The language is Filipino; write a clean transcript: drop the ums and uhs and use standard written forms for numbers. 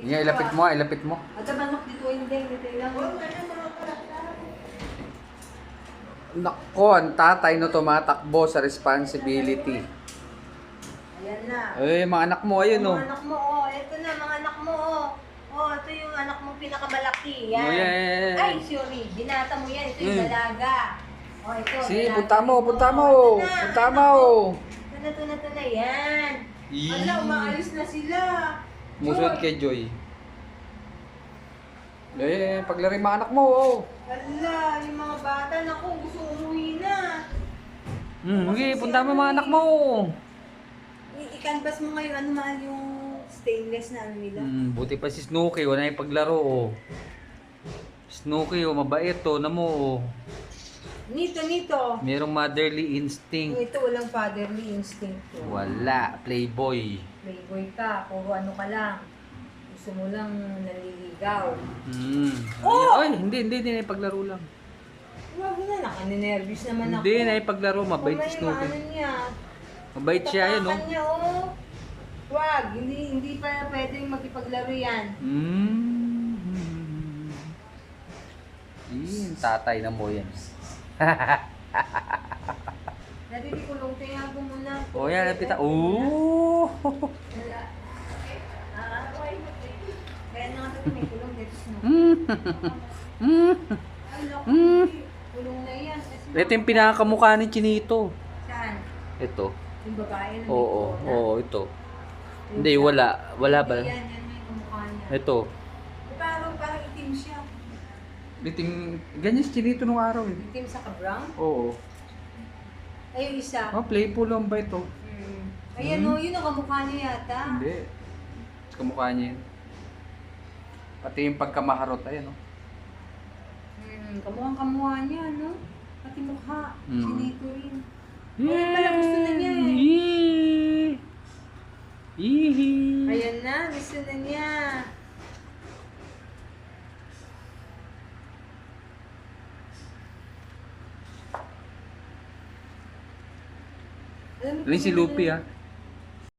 Nga, ilapit mo, ilapit mo. At manok dito hindi lang. Nako, ang tatay no tumatakbo sa responsibility. Ayan na. Eh, mga anak mo, ayun oh. Mga anak mo, oh. Ito na, mga anak mo, oh. Oh, ito yung anak mo pinakamalaki. Yan. Oh, yan. Ay, sorry. Binata mo yan. Ito yung dalaga. Oh, ito. Si, dalaga. punta mo, punta mo. Ito na, Punta ito mo. na. Ito na. Yan. Ala, umaalis na sila. Musunod kay Joy. Eh, paglari mga anak mo, oh. Ala, yung mga bata, naku, gusto umuwi na. Okay, punta mo mga anak mo. I-canvas mo ngayon, ano mahal yung stainless na ano nila. Buti pa si Snooki, wala yung paglaro, oh. Snooki, oh, mabait, oh, na mo, oh. Nito. Merong motherly instinct. Ito, walang fatherly instinct. Wala, playboy. Playboy ka, puro ano ka lang. Gusto mo lang naliligaw. Oh! Ay, hindi na paglaro lang. Wag na, nakaninervous naman ako. Hindi na paglaro, mabait si Snooki. Ano niya? Mabait siya, yun, Tapakan oh. niya, oh. Wag, hindi pa pwedeng makipaglaro yan. Tatay na mo yan. Dati di kulong tingnan ko muna. Oh, yan, napita. Oh! Wala. Kaya na nga may kulong dito sa Ay, naku, kulong na yan. Kasi Ito yung pinakakamukha ni Chinito. saan? Ito. Yung babae na may Oo, corona? oo, ito. Hindi, wala. Wala ba? Yan may kamukha niya. Ito. Parang itim siya. Biting, ganyan si Chinito nung araw eh. Itim sa ka-brown? Oo. Ay, yung isa. Oh, playful lang ba ito? Ayan o, yun ang kamukha niya yata. Hindi. Kamukha niya yun. Pati yung pagkamaharot, ayan oh. Kamukhang-kamuha niya, no? Pati mukha. Sinito rin. Yeah. Pala gusto na niya eh. Ayan na, gusto na niya. Alam mo Alin si kung Lupi ano- ah.